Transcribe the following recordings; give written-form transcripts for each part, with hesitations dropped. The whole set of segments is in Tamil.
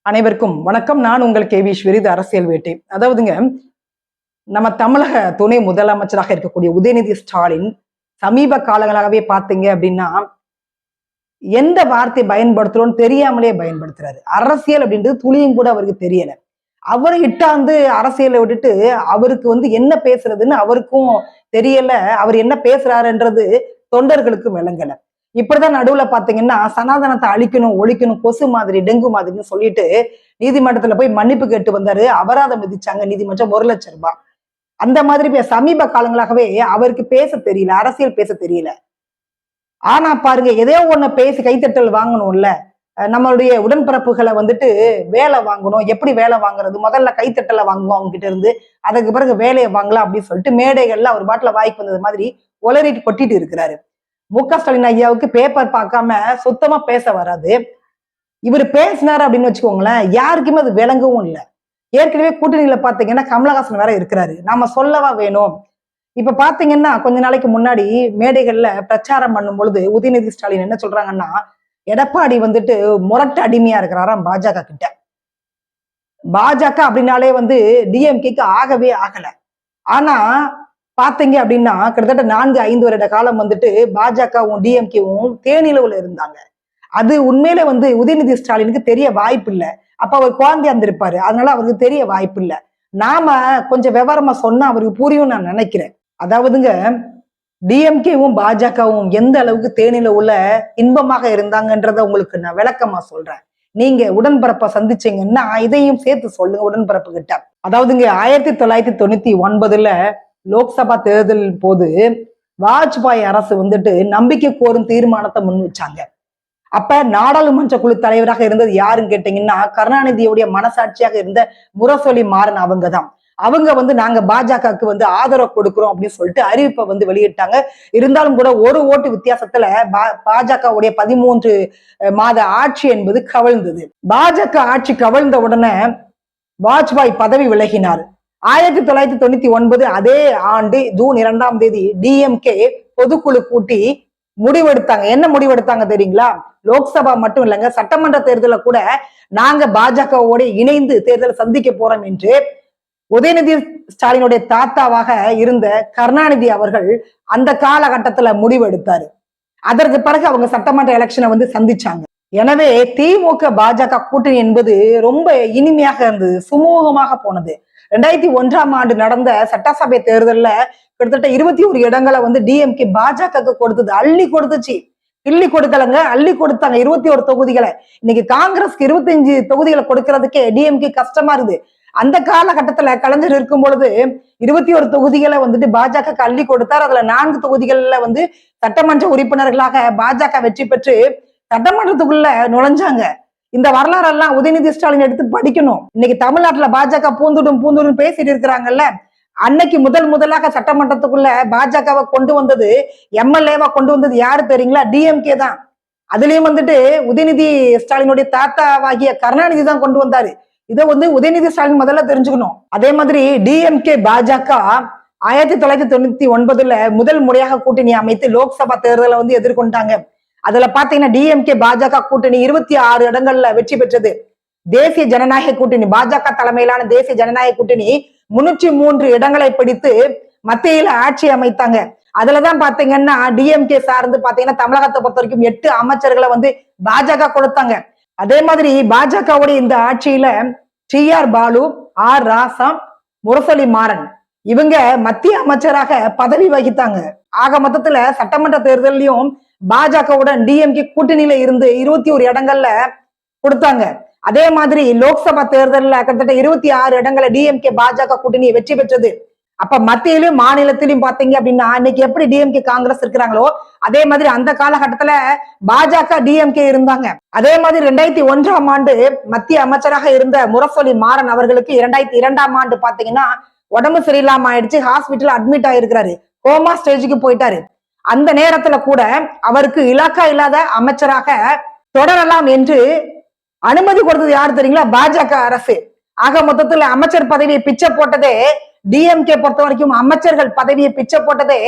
அனைவருக்கும் வணக்கம். நான் உங்கள் கேவீஸ்வரி. இது அரசியல் வேட்டை. அதாவதுங்க, நம்ம தமிழக துணை முதலமைச்சராக இருக்கக்கூடிய உதயநிதி ஸ்டாலின் சமீப காலங்களாகவே பார்த்தீங்க அப்படின்னா, எந்த வார்த்தை பயன்படுத்துறோம்னு தெரியாமலே பயன்படுத்துறாரு. அரசியல் அப்படின்றது துளியும் கூட அவருக்கு தெரியல. அவரை இட்டாந்து அரசியலை விட்டுட்டு அவருக்கு என்ன பேசுறதுன்னு அவருக்கும் தெரியல. அவர் என்ன பேசுறாருன்றது தொண்டர்களுக்கு விளங்கல. இப்படிதான் நடுவுல பாத்தீங்கன்னா, சனாதனத்தை அழிக்கணும், ஒழிக்கணும், கொசு மாதிரி, டெங்கு மாதிரின்னு சொல்லிட்டு நீதிமன்றத்துல போய் மன்னிப்பு கேட்டு வந்தாரு. அபராதம் விதிச்சாங்க நீதிமன்றம், 1,00,000 ரூபாய். அந்த மாதிரி சமீப காலங்களாகவே அவருக்கு பேச தெரியல, அரசியல் பேச தெரியல. ஆனா பாருங்க, எதையோ ஒண்ணு பேசி கைத்தட்டல் வாங்கணும்ல. நம்மளுடைய உடன்பிறப்புகளை வேலை வாங்கணும். எப்படி வேலை வாங்குறது? முதல்ல கைத்தட்டலை வாங்குவோம் அவங்க கிட்ட இருந்து, அதுக்கு பிறகு வேலையை வாங்கலாம் அப்படின்னு சொல்லிட்டு மேடைகள்ல அவர் பாட்டுல வாய்க்கு வந்தது மாதிரி உளறிட்டு கொட்டிட்டு இருக்கிறாரு. மு.க.ஸ்டாலின் ஐயாவுக்கு பேப்பர் பார்க்காம சுத்தமா பேச வராது. இவர் பேசினாரு அப்படின்னு வச்சுக்கோங்களேன், யாருக்குமே அது விளங்கவும் இல்லை. ஏற்கனவே கூட்டணியில பாத்தீங்கன்னா கமலஹாசன் வேற இருக்கிறாரு. நாம சொல்லவா வேணும்? இப்ப பாத்தீங்கன்னா கொஞ்ச நாளைக்கு முன்னாடி மேடைகள்ல பிரச்சாரம் பண்ணும் பொழுது உதயநிதி ஸ்டாலின் என்ன சொல்றாங்கன்னா, எடப்பாடி முரட்டு அடிமையா இருக்கிறாராம் பாஜக கிட்ட. பாஜக அப்படின்னாலே டிஎம்கேக்கு ஆகவே ஆகல. ஆனா பாத்தீங்க அப்படின்னா கிட்டத்தட்ட 4-5 வருட காலம் பாஜகவும் டிஎம்கேவும் தேனிலவுல இருந்தாங்க. அது உண்மையில உதயநிதி ஸ்டாலினுக்கு தெரிய வாய்ப்பு இல்லை. அப்ப அவர் குழந்தையா இருந்திருப்பாரு, அதனால அவருக்கு தெரிய வாய்ப்பு இல்லை. நாம கொஞ்சம் விவரமா சொன்னா அவருக்கு புரியும் நான் நினைக்கிறேன். அதாவதுங்க, டிஎம்கேவும் பாஜகவும் எந்த அளவுக்கு தேனிலவுல இன்பமாக இருந்தாங்கன்றத உங்களுக்கு நான் விளக்கமா சொல்றேன். நீங்க உடன்பிறப்ப சந்திச்சீங்கன்னா இதையும் சேர்த்து சொல்லுங்க உடன்பிறப்பு கிட்ட. அதாவதுங்க, 1999 லோக்சபா தேர்தல் போது வாஜ்பாய் அரசு நம்பிக்கை கோரும் தீர்மானத்தை முன் வச்சாங்க. அப்ப நாடாளுமன்ற குழு தலைவராக இருந்தது யாருன்னு கேட்டீங்கன்னா, கருணாநிதியுடைய மனசாட்சியாக இருந்த முரசொலி மாறன் அவங்கதான். அவங்க நாங்க பாஜகவுக்கு ஆதரவு கொடுக்கிறோம் அப்படின்னு சொல்லிட்டு அறிவிப்பை வெளியிட்டாங்க. இருந்தாலும் கூட ஒரு ஓட்டு வித்தியாசத்துல பாஜகவுடைய 13 மாத ஆட்சி என்பது கவிழ்ந்தது. பாஜக ஆட்சி கவிழ்ந்த உடனே வாஜ்பாய் பதவி விலகினார். 1999 அதே ஆண்டு ஜூன் 2ஆம் தேதி டிஎம்கே பொதுக்குழு கூட்டி முடிவெடுத்தாங்க. என்ன முடிவெடுத்தாங்க தெரியுங்களா? லோக்சபா மட்டும் இல்லைங்க, சட்டமன்ற தேர்தல கூட நாங்க பாஜகவோட இணைந்து தேர்தலை சந்திக்க போறோம் என்று உதயநிதி ஸ்டாலினுடைய தாத்தாவாக இருந்த கருணாநிதி அவர்கள் அந்த காலகட்டத்துல முடிவெடுத்தாரு. அதற்கு பிறகு அவங்க சட்டமன்ற எலெக்ஷனை சந்திச்சாங்க. எனவே திமுக பாஜக கூட்டணி என்பது ரொம்ப இனிமையாக இருந்தது, சுமூகமாக போனது. 2001ஆம் ஆண்டு நடந்த சட்டசபை தேர்தல்ல கிட்டத்தட்ட 21 இடங்களை டிஎம்கே பாஜக கொடுத்தது. அள்ளி கொடுத்துச்சு, கிள்ளி கொடுக்கலங்க, அள்ளி கொடுத்தாங்க 21 தொகுதிகளை. இன்னைக்கு காங்கிரஸ்க்கு 25 தொகுதிகளை கொடுக்கறதுக்கே டிஎம்கே கஷ்டமா இருக்குது. அந்த காலகட்டத்துல கலைஞர் இருக்கும் பொழுது 21 தொகுதிகளை பாஜக அள்ளி கொடுத்தார். அதுல 4 தொகுதிகள்ல சட்டமன்ற உறுப்பினர்களாக பாஜக வெற்றி பெற்று சட்டமன்றத்துக்குள்ள நுழைஞ்சாங்க. இந்த வரலாறு எல்லாம் உதயநிதி ஸ்டாலின் எடுத்து படிக்கணும். இன்னைக்கு தமிழ்நாட்டுல பாஜக பூந்துடும் பேசிட்டு இருக்கிறாங்கல்ல, அன்னைக்கு முதலாக சட்டமன்றத்துக்குள்ள பாஜகவை கொண்டு வந்தது, எம்எல்ஏவா கொண்டு வந்தது யாரு தெரியுங்களா? டிஎம்கே தான். அதுலயும் உதயநிதி ஸ்டாலினுடைய தாத்தாவாகிய கருணாநிதி தான் கொண்டு வந்தாரு. இதை உதயநிதி ஸ்டாலின் முதல்ல தெரிஞ்சுக்கணும். அதே மாதிரி டிஎம்கே பாஜக 1999 முதல் முறையாக கூட்டணி அமைத்து லோக்சபா தேர்தலை எதிர்கொண்டாங்க. அதுல பாத்தீங்கன்னா டிஎம்கே பாஜக கூட்டணி 26 இடங்கள்ல வெற்றி பெற்றது. தேசிய ஜனநாயக கூட்டணி, பாஜக தலைமையிலான தேசிய ஜனநாயக கூட்டணி 303 இடங்களை பிடித்து மத்தியில ஆட்சி அமைத்தாங்க. அதுலதான் பாத்தீங்கன்னா டிஎம்கே சார்ந்து பாத்தீங்கன்னா தமிழகத்தை பொறுத்த வரைக்கும் 8 அமைச்சர்களை பாஜக கொடுத்தாங்க. அதே மாதிரி பாஜகவுடைய இந்த ஆட்சியில டி.ஆர். பாலு, ஆர். ராசா, முரசொலி மாறன் இவங்க மத்திய அமைச்சராக பதவி வகித்தாங்க. ஆக மொத்தத்துல சட்டமன்ற தேர்தலையும் பாஜகவுடன் டிஎம்கே கூட்டணியில இருந்து 21 இடங்கள்ல கொடுத்தாங்க. அதே மாதிரி லோக்சபா தேர்தல்ல கிட்டத்தட்ட 26 இடங்களை டிஎம்கே பாஜக கூட்டணியை வெற்றி பெற்றது. அப்ப மத்தியிலும் மாநிலத்திலும் பாத்தீங்க அப்படின்னா இன்னைக்கு எப்படி டிஎம்கே காங்கிரஸ் இருக்கிறாங்களோ அதே மாதிரி அந்த காலகட்டத்துல பாஜக டிஎம்கே இருந்தாங்க. அதே மாதிரி 2001ஆம் ஆண்டு மத்திய அமைச்சராக இருந்த முரசொலி மாறன் அவர்களுக்கு 2002ஆம் ஆண்டு பாத்தீங்கன்னா உடம்பு சரியில்லாம ஆயிடுச்சு, ஹாஸ்பிட்டல் அட்மிட் ஆயிருக்கிறாரு, கோமா ஸ்டேஜுக்கு போயிட்டாரு. அந்த நேரத்துல கூட அவருக்கு இலாக்கா இல்லாத அமைச்சராக தொடரலாம் என்று அனுமதி கொடுத்தது யாரு தெரியுங்களா? பாஜக அரசு. ஆக மொத்தத்துல அமைச்சர் பதவியை பிச்சை போட்டதே டிஎம்கே பொறுத்த வரைக்கும் அமைச்சர்கள் பதவியை பிச்சை போட்டதே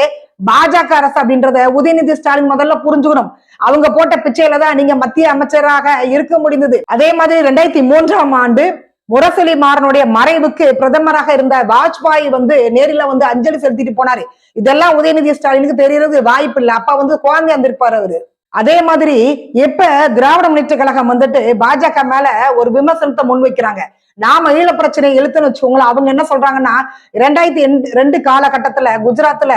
பாஜக அரசு அப்படின்றத உதயநிதி ஸ்டாலின் முதல்ல புரிஞ்சுக்கணும். அவங்க போட்ட பிச்சையில தான் நீங்க மத்திய அமைச்சராக இருக்க முடிந்தது. அதே மாதிரி 2003ஆம் ஆண்டு முரசொலி மாறனுடைய மறைவுக்கு பிரதமராக இருந்த வாஜ்பாய் நேரில அஞ்சலி செலுத்திட்டு போனாரு. இதெல்லாம் உதயநிதி ஸ்டாலினுக்கு தெரியறது வாய்ப்பு இல்லை. அப்ப குழந்தை வந்திருப்பாரு அவரு. அதே மாதிரி எப்ப திராவிட முன்னேற்ற கழகம் பாஜக மேல ஒரு விமர்சனத்தை முன்வைக்கிறாங்க, நாம ஈழ பிரச்சனையை இழுத்துன்னு வச்சுக்கோங்களேன். அவங்க என்ன சொல்றாங்கன்னா 2002 காலகட்டத்துல குஜராத்ல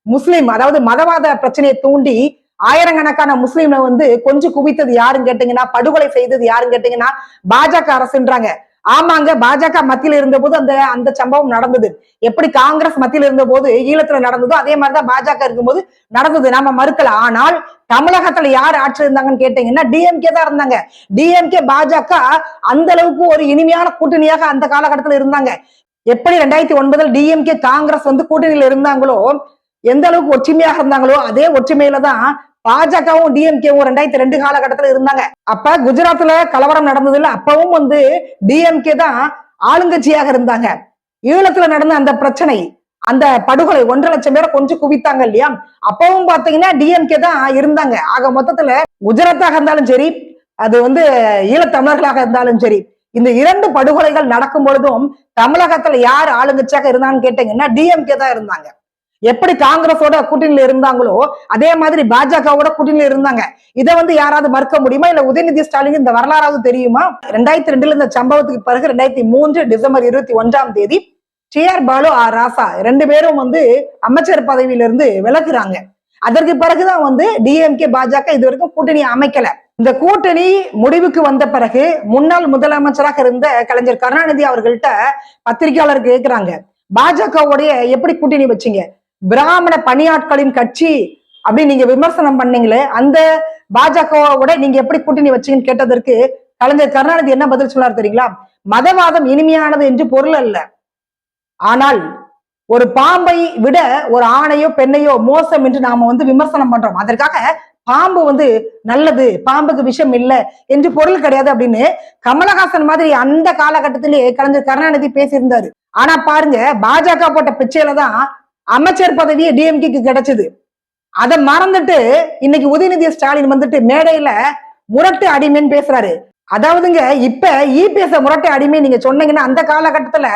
முஸ்லிம் அதாவது மதவாத பிரச்சனையை தூண்டி ஆயிரக்கணக்கான முஸ்லீம்ல கொஞ்சம் குவித்தது யாருன்னு கேட்டீங்கன்னா, படுகொலை செய்தது யாருன்னு கேட்டீங்கன்னா பாஜக அரசுன்றாங்க. ஆமாங்க, பாஜக மத்தியில இருந்த போது அந்த சம்பவம் நடந்தது. எப்படி காங்கிரஸ் மத்தியில இருந்த போது ஈழத்துல நடந்ததோ அதே மாதிரிதான் பாஜக இருக்கும்போது நடந்தது, நாம மறுக்கல. ஆனால் தமிழகத்துல யார் ஆட்சி இருந்தாங்கன்னு கேட்டீங்கன்னா டிஎம்கே தான் இருந்தாங்க. டிஎம்கே பாஜக அந்த அளவுக்கு ஒரு இனிமையான கூட்டணியாக அந்த காலகட்டத்தில் இருந்தாங்க. எப்படி 2009 டிஎம்கே காங்கிரஸ் கூட்டணியில இருந்தாங்களோ, எந்த அளவுக்கு ஒற்றுமையாக இருந்தாங்களோ அதே ஒற்றுமையில தான் பாஜகவும் டிஎம்கேவும் 2002 காலகட்டத்தில் இருந்தாங்க. அப்ப குஜராத்ல கலவரம் நடந்ததுல அப்பவும் டிஎம்கே தான் ஆளுங்கட்சியாக இருந்தாங்க. ஈழத்துல நடந்த அந்த பிரச்சனை, அந்த படுகொலை 1.5 லட்சம் பேரை கொஞ்சம் குவித்தாங்க இல்லையா, அப்பவும் பாத்தீங்கன்னா டிஎம்கே தான் இருந்தாங்க. ஆக மொத்தத்துல குஜராத்தாக இருந்தாலும் சரி, அது ஈழத்தமிழர்களாக இருந்தாலும் சரி, இந்த 2 படுகொலைகள் நடக்கும் பொழுதும் தமிழகத்துல யார் ஆளுங்கட்சியாக இருந்தாங்கன்னு கேட்டீங்கன்னா டிஎம்கே தான் இருந்தாங்க. எப்படி காங்கிரஸோட கூட்டணியில இருந்தாங்களோ அதே மாதிரி பாஜகவோட கூட்டணியில இருந்தாங்க. இதை யாராவது மறுக்க முடியுமா? இல்ல உதயநிதி ஸ்டாலின் இந்த வரலாறாவது தெரியுமா? 2002 இந்த சம்பவத்துக்கு பிறகு 2003 டிசம்பர் 21ஆம் தேதி TR பாலு ஆர் ராசா 2 பேரும் அமைச்சர் பதவியிலிருந்து விலகுறாங்க. அதற்கு பிறகுதான் டிஎம்கே பாஜக இது வரைக்கும் கூட்டணி அமைக்கல. இந்த கூட்டணி முடிவுக்கு வந்த பிறகு முன்னாள் முதலமைச்சராக இருந்த கலைஞர் கருணாநிதி அவர்கள்ட்ட பத்திரிகையாளர் கேட்கிறாங்க, பாஜகவுடைய எப்படி கூட்டணி வச்சீங்க, பிராமண பணியாட்களின் கட்சி அப்படின்னு நீங்க விமர்சனம் பண்ணீங்களே, அந்த பாஜகவோட நீங்க எப்படி கூட்டணி வச்சீங்கன்னு கேட்டதற்கு கலைஞர் கருணாநிதி என்ன பதில் சொன்னார் தெரியுங்களா? மதவாதம் இனிமையானது என்று பொருள் அல்ல, ஆனால் ஒரு பாம்பை விட ஒரு ஆணையோ பெண்ணையோ மோசம் என்று நாம விமர்சனம் பண்றோம். அதற்காக பாம்பு நல்லது, பாம்புக்கு விஷம் இல்லை என்று பொருள் கிடையாது அப்படின்னு கமலஹாசன் மாதிரி அந்த காலகட்டத்திலேயே கலைஞர் கருணாநிதி பேசியிருந்தாரு. ஆனா பாருங்க, பாஜக போட்ட பிச்சையில தான் அமைச்சர் பதவியே டிஎம்கேக்கு கிடைச்சது. அதை மறந்துட்டு இன்னைக்கு உதயநிதி ஸ்டாலின் மேடையில முரட்டு அடிமைன்னு பேசுறாரு. அதாவதுங்க, இப்ப இபிஎஸ் முரட்டு அடிமை நீங்க சொன்னீங்கன்னா அந்த காலகட்டத்துல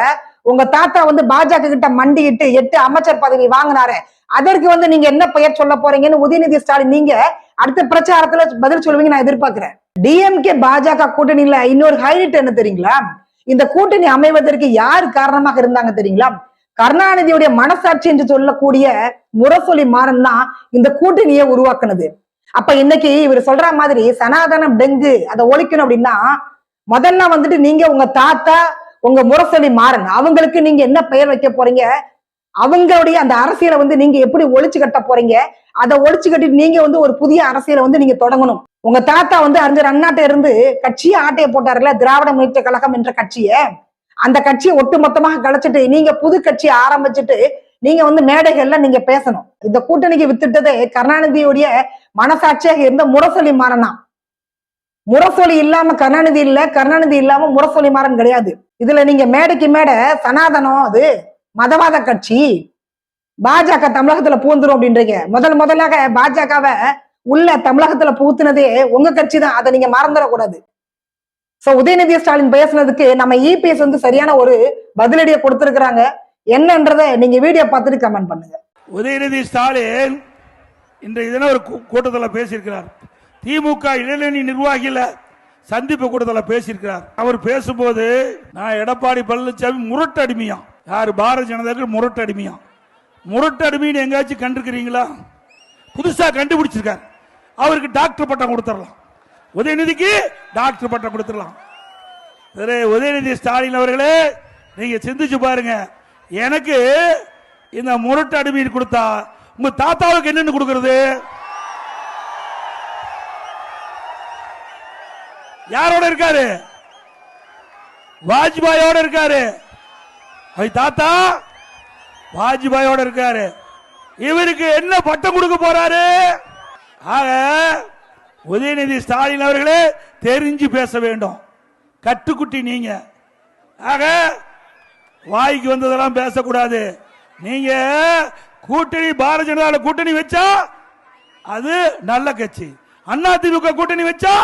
உங்க தாத்தா பாஜக கிட்ட மண்டிட்டு 8 அமைச்சர் பதவி வாங்கினாரு. அதற்கு நீங்க என்ன பெயர் சொல்ல போறீங்கன்னு உதயநிதி ஸ்டாலின் நீங்க அடுத்த பிரச்சாரத்துல பதில் சொல்லுவீங்க நான் எதிர்பார்க்கிறேன். டிஎம்கே பாஜக கூட்டணியில இன்னொரு ஹைலைட் என்ன தெரியுங்களா? இந்த கூட்டணி அமைவதற்கு யார் காரணமாக இருந்தாங்க தெரியுங்களா? கருணாநிதியுடைய மனசாட்சி என்று சொல்லக்கூடிய முரசொலி மாறன் தான் இந்த கூட்டணியை உருவாக்குனது. அப்ப இன்னைக்கு இவர் சொல்ற மாதிரி சனாதனம் டெங்கு அதை ஒழிக்கணும் அப்படின்னா முதல்ல நீங்க உங்க தாத்தா உங்க முரசொலி மாறன் அவங்களுக்கு நீங்க என்ன பெயர் வைக்க போறீங்க, அவங்களுடைய அந்த அரசியலை நீங்க எப்படி ஒழிச்சு கட்ட போறீங்க, அதை ஒழிச்சு கட்டிட்டு நீங்க ஒரு புதிய அரசியலை நீங்க தொடங்கணும். உங்க தாத்தா அறிஞர் அண்ணாட்ட இருந்து கட்சியை ஆட்டையை போட்டாருல, திராவிட முன்னேற்ற கழகம் என்ற கட்சியை, அந்த கட்சியை ஒட்டுமொத்தமாக கலைச்சிட்டு நீங்க புது கட்சியை ஆரம்பிச்சுட்டு நீங்க மேடைகள்ல நீங்க பேசணும். இந்த கூட்டணிக்கு வித்துட்டதே கருணாநிதியுடைய மனசாட்சியாக இருந்த முரசொலி மாறனா. முரசொலி இல்லாம கருணாநிதி இல்ல, கருணாநிதி இல்லாம முரசொலி மாறன் கிடையாது. இதுல நீங்க மேடைக்கு மேடை சனாதனம், அது மதவாத கட்சி, பாஜக தமிழகத்துல பூந்துரும் அப்படின்றீங்க. முதலாக பாஜகவை உள்ள தமிழகத்துல பூத்துனதே உங்க கட்சி தான், அதை நீங்க மறந்துடக்கூடாது. சோ உதயநிதி ஸ்டாலின் பேசுனதுக்கு நம்ம இபிஎஸ் சரியான ஒரு பதிலடியை கொடுத்திருக்கிறாங்க. என்னன்றத நீங்க வீடியோ பார்த்துட்டு கமெண்ட் பண்ணுங்க. உதயநிதி ஸ்டாலின் இன்றைய தினம் ஒரு கூட்டத்தில் பேசியிருக்கிறார். திமுக இளைஞரணி நிர்வாகிகள சந்திப்பு கூட்டத்தில் பேசியிருக்கிறார். அவர் பேசும்போது நான் எடப்பாடி பழனிசாமி முரட்டு அடிமையா, யாரு பாரதிய ஜனதா முரட்டு அடிமையா, முரட்டு அடிமைன்னு எங்காச்சும் கண்டிருக்கிறீங்களா? புதுசா கண்டுபிடிச்சிருக்காரு. அவருக்கு டாக்டர் பட்டம் கொடுத்துடலாம், உதயநிதிக்கு டாக்டர் பட்டம் கொடுத்துடலாம். உதயநிதி ஸ்டாலின் அவர்களே, நீங்க சிந்திச்சு பாருங்க. எனக்கு இந்த முரட்டு அடிமையை கொடுத்தா உங்க தாத்தாவுக்கு என்னன்னு கொடுக்கிறது? யாரோட இருக்காரு? வாஜ்பாயோட இருக்காரு. தாத்தா வாஜ்பாயோட இருக்காரு. இவருக்கு என்ன பட்டம் கொடுக்க போறாரு? ஆக உதயநிதி ஸ்டாலின் அவர்களே தெரிஞ்சு பேச வேண்டும். கட்டுக்குட்டி நீங்க. ஆக வாய்க்கு வந்ததெல்லாம் பேசக்கூடாது. நீங்க கூட்டணி பாரதிய ஜனதா கூட்டணி வச்சா அது நல்ல கட்சி, அதிமுக கூட்டணி வச்சா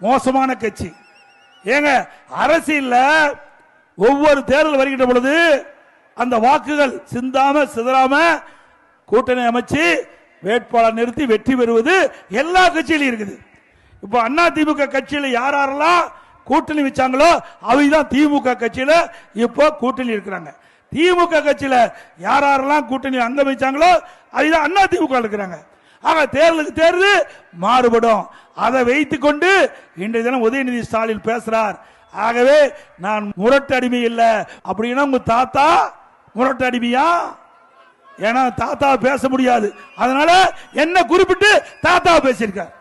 மோசமான கட்சி. ஏங்க அரசியல்ல ஒவ்வொரு தேர்தல் வருகின்ற பொழுது அந்த வாக்குகள் சிந்தாம சிதறாம கூட்டணி அமைச்சு வேட்பாளர் நிறுத்தி வெற்றி பெறுவது எல்லா கட்சியிலும் இருக்குது. இப்ப அதிமுக கட்சியில யாரெல்லாம் கூட்டணி வச்சாங்களோ அவங்க திமுக கட்சியில இப்போ கூட்டணி இருக்கிறாங்க. திமுக கட்சியில யாரெல்லாம் கூட்டணி அங்க வச்சாங்களோ அதுதான் அதிமுக இருக்கிறாங்க. ஆக தேர்தலுக்கு தேர்தல் மாறுபடும். அதை வைத்துக் கொண்டு இன்றைய தினம் உதயநிதி ஸ்டாலின் பேசுறார். ஆகவே நான் முரட்டு அடிமை இல்லை அப்படின்னா உங்க தாத்தா முரட்டு அடிமையா? ஏன்னா தாத்தா பேச முடியாது, அதனால என்ன குறிப்பிட்டு தாத்தா பேசியிருக்கார்.